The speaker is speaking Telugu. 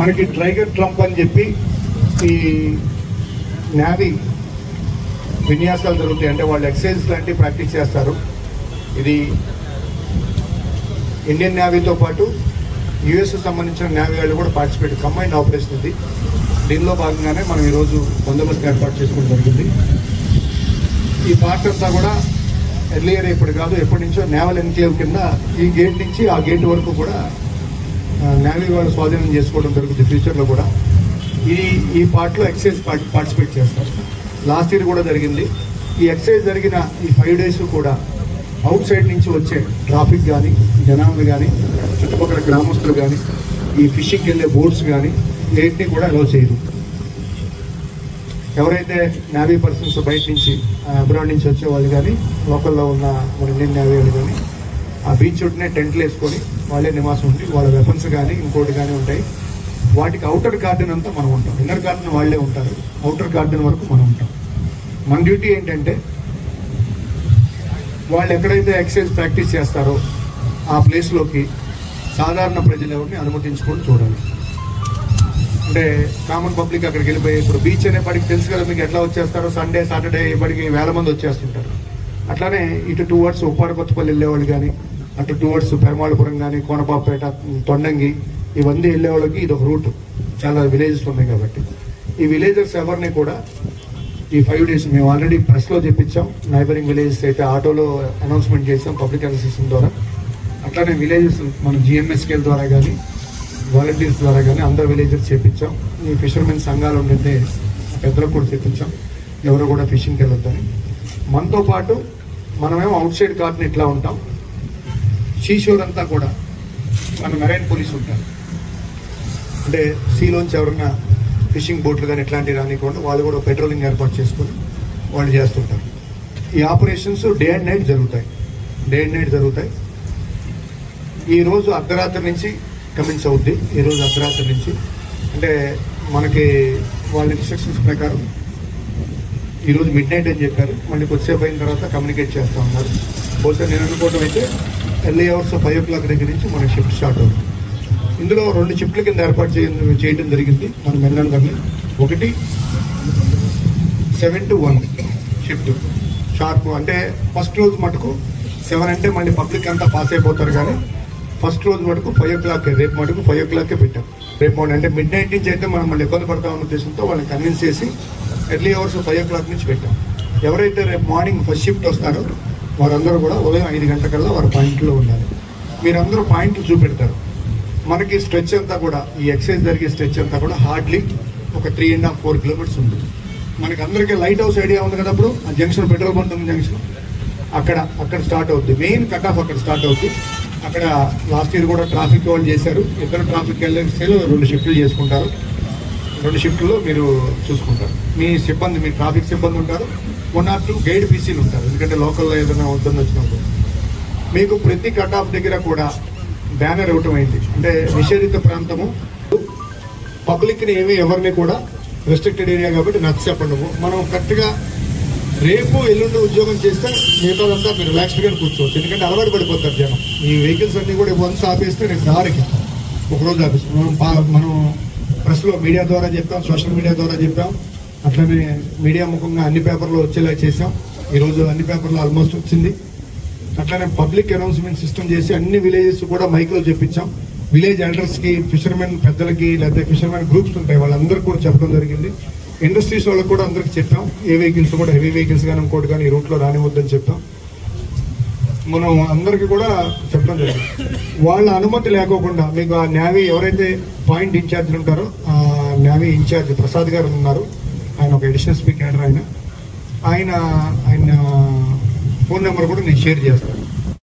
మనకి టైగర్ ట్రంప్ అని చెప్పి ఈ నేవీ విన్యాసాలు జరుగుతాయి. అంటే వాళ్ళు ఎక్సైజ్ లాంటివి ప్రాక్టీస్ చేస్తారు. ఇది ఇండియన్ నేవీతో పాటు యుఎస్ సంబంధించిన నేవీ వాళ్ళు కూడా పార్టిసిపేట్ కంబైన్డ్ ఆపరేషన్ ఇది. దీనిలో భాగంగానే మనం ఈరోజు బందోబస్తు ఏర్పాటు చేసుకోవడం జరిగింది. ఈ పార్ట్ అంతా కూడా ఎర్లియర్ ఇప్పుడు కాదు, ఎప్పటి నుంచో నేవల్ ఎన్క్లేవ్ కింద ఈ గేట్ నుంచి ఆ గేట్ వరకు కూడా నేవీ వాళ్ళు స్వాధీనం చేసుకోవడం జరుగుతుంది. ఫ్యూచర్లో కూడా ఈ పార్ట్లో ఎక్సైజ్ పార్టిసిపేట్ చేస్తారు. లాస్ట్ ఇయర్ కూడా జరిగింది. ఈ ఎక్సైజ్ జరిగిన ఈ 5 days కూడా అవుట్ సైడ్ నుంచి వచ్చే ట్రాఫిక్ కానీ, జనాలు కానీ, చుట్టుపక్కల గ్రామస్తులు కానీ, ఈ ఫిషింగ్కి వెళ్ళే బోట్స్ కానీ వేటిని కూడా అలౌ చేయరు. ఎవరైతే నేవీ పర్సన్స్ బయట నుంచి అబ్రాడ్ నుంచి వచ్చే వాళ్ళు కానీ, లోకల్లో ఉన్న మన ఇండియన్ నేవీ వాళ్ళు కానీ ఆ బీచ్ చుట్టూనే టెంట్లు వేసుకొని వాళ్ళే నివాసం ఉండి వాళ్ళ వెపన్స్ కానీ ఇంకోటి కానీ ఉంటాయి. వాటికి అవుటర్ గార్డెన్ అంతా మనం ఉంటాం. ఇన్నర్ గార్డెన్ వాళ్ళే ఉంటారు, అవుటర్ గార్డెన్ వరకు మనం ఉంటాం. మన డ్యూటీ ఏంటంటే వాళ్ళు ఎక్కడైతే ఎక్సైజ్ ప్రాక్టీస్ చేస్తారో ఆ ప్లేస్లోకి సాధారణ ప్రజలు ఎవరిని అనుమతించుకొని చూడాలి. అంటే కామన్ పబ్లిక్ అక్కడికి వెళ్ళిపోయి, ఇప్పుడు బీచ్ అనే పడికి తెలుసు కదా మీకు, ఎట్లా వచ్చేస్తారో సండే సాటర్డే ఇప్పటికి వేల మంది వచ్చేస్తుంటారు. అట్లానే ఇటు టువర్డ్స్ ఉప్పాడ కొత్తపల్లి వెళ్ళేవాళ్ళు కానీ, అటు టువర్డ్స్ పెరమాళపురం కానీ, కోనపాపేట, తొండంగి ఇవన్నీ వెళ్ళేవాళ్ళకి ఇది ఒక రూట్. చాలా విలేజెస్ ఉన్నాయి కాబట్టి ఈ విలేజెస్ ఎవరిని కూడా ఈ 5 days మేము ఆల్రెడీ ప్రెస్లో చెప్పించాం. నైబరింగ్ విలేజెస్ అయితే ఆటోలో అనౌన్స్మెంట్ చేసాం పబ్లిక్ అసోసియేషన్ ద్వారా. అట్లానే విలేజెస్ మన జిఎంఎస్కేల్ ద్వారా కానీ, వాలంటీర్స్ ద్వారా కానీ అందరు విలేజెస్ చేపించాం. ఈ ఫిషర్మెన్ సంఘాలు ఉండే పెద్దలకు కూడా చెప్పించాం ఎవరు కూడా ఫిషింగ్కి వెళ్ళొద్దని. మనతో పాటు మనమేమో అవుట్ సైడ్ కార్డ్ని ఇట్లా ఉంటాం. సీషోర్ అంతా కూడా మన మెరైన్ పోలీస్ ఉంటారు. అంటే సీలోంచి ఎవరన్నా ఫిషింగ్ బోట్లు కానీ ఇట్లాంటివి రానికుండా వాళ్ళు కూడా పెట్రోలింగ్ ఏర్పాటు చేసుకొని వాళ్ళు చేస్తుంటారు. ఈ ఆపరేషన్స్ డే అండ్ నైట్ జరుగుతాయి. ఈరోజు అర్ధరాత్రి నుంచి కమిన్స్ అవుద్ది. ఈరోజు అర్ధరాత్రి నుంచి అంటే మనకి వాళ్ళ ఇన్స్ట్రక్షన్స్ ప్రకారం ఈరోజు మిడ్-నైట్ అని చెప్పారు. మళ్ళీ కొద్దిసేపు అయిన తర్వాత కమ్యూనికేట్ చేస్తూ ఉన్నారు. బహుశా నేను అనుకోవడం అయితే ఎర్లీ అవర్స్ 5 o'clock దగ్గర నుంచి మనకి షిఫ్ట్ స్టార్ట్ అవుతుంది. ఇందులో 2 షిఫ్ట్ల కింద ఏర్పాటు చేయడం జరిగింది మనం వెళ్ళడానికి. ఒకటి 7 to 1 షిఫ్ట్ షార్ప్. అంటే ఫస్ట్ రోజు మటుకు 7 అంటే మళ్ళీ పబ్లిక్ అంతా పాస్ అయిపోతారు. కానీ ఫస్ట్ రోజు మటుకు 5 o'clock, రేపు మటుకు 5 o'clock పెట్టాం. రేపు మార్నింగ్ అంటే మిడ్-నైట్ నుంచి అయితే మనం మళ్ళీ ఇబ్బంది పడతామన్న ఉద్దేశంతో వాళ్ళని కన్విన్స్ చేసి ఎర్లీ అవర్స్ 5 o'clock నుంచి పెట్టాం. ఎవరైతే రేపు మార్నింగ్ ఫస్ట్ షిఫ్ట్ వస్తారో వారందరూ కూడా ఉదయం 5 గంటలకల్లా వారి పాయింట్లో ఉండాలి. మీరందరూ పాయింట్లు చూపెడతారు. మనకి స్ట్రెచ్ అంతా కూడా ఈ ఎక్సైజ్ జరిగే స్ట్రెచ్ అంతా కూడా హార్డ్లీ ఒక 3.5-4 kilometers ఉంటుంది. మనకి అందరికీ లైట్ హౌస్ ఐడియా ఉంది కదా. అప్పుడు ఆ జంక్షన్ పెట్రోల్ బంక్ జంక్షన్ అక్కడ స్టార్ట్ అవుతుంది. మెయిన్ కట్ ఆఫ్ అక్కడ స్టార్ట్ అవుతుంది. అక్కడ లాస్ట్ ఇయర్ కూడా ట్రాఫిక్ వాళ్ళు చేశారు. ఇద్దరు ట్రాఫిక్ వెళ్ళే 2 షిఫ్ట్లు చేసుకుంటారు. 2 షిఫ్ట్లో మీరు చూసుకుంటారు. మీ ట్రాఫిక్ సిబ్బంది ఉంటారు. 1 or 2 గైడ్ పీసీలు ఉంటారు. ఎందుకంటే లోకల్లో ఏదైనా ఇబ్బంది వచ్చినప్పుడు మీకు ప్రతి కట్ ఆఫ్ దగ్గర కూడా బ్యానర్ ఇవ్వటం అయింది. అంటే నిషేధిత ప్రాంతము, పబ్లిక్ని ఎవరిని కూడా రెస్ట్రిక్టెడ్ ఏరియా కాబట్టి నచ్చ చెప్పండము. మనం కరెక్ట్గా రేపు ఎల్లుండి ఉద్యోగం చేస్తే మిగతాదంతా మీరు రిలాక్స్డ్గా కూర్చోవచ్చు. ఎందుకంటే అలవాటు పడిపోతారు జనం. ఈ వెహికల్స్ అన్నీ కూడా వన్స్ ఆపేస్తే నేను దారికి ఒకరోజు ఆపేస్తాం. మనం ప్రెస్లో మీడియా ద్వారా చెప్పాం, సోషల్ మీడియా ద్వారా చెప్పాం. అట్లనే మీడియా ముఖంగా అన్ని పేపర్లో వచ్చేలా చేసాం. ఈరోజు అన్ని పేపర్లో ఆల్మోస్ట్ వచ్చింది. అట్లానే పబ్లిక్ అనౌన్స్మెంట్ సిస్టమ్ చేసి అన్ని విలేజెస్ కూడా మైక్లో చెప్పించాం. విలేజ్ ఎల్డర్స్కి, ఫిషర్మెన్ పెద్దలకి, లేకపోతే ఫిషర్మెన్ గ్రూప్స్ ఉంటాయి వాళ్ళందరికీ కూడా చెప్పడం జరిగింది. ఇండస్ట్రీస్ వాళ్ళకి కూడా అందరికి చెప్పాం. ఏ వెహికల్స్ కూడా హెవీ వెహికల్స్ కానీ ఇంకోటి కానీ ఈ రూట్లో రానివద్దని చెప్పాం. మనం అందరికీ కూడా చెప్పడం జరిగింది. వాళ్ళ అనుమతి లేకోకుండా మీకు ఆ నేవీ ఎవరైతే పాయింట్ ఇన్ఛార్జ్లు ఉంటారో ఆ నేవీ ఇన్ఛార్జ్ ప్రసాద్ గారు ఉన్నారు. ఆయన ఒక అడిషనల్ స్పీ క్యాడర్. ఆయన ఫోన్ నెంబర్ కూడా నేను షేర్ చేస్తాను.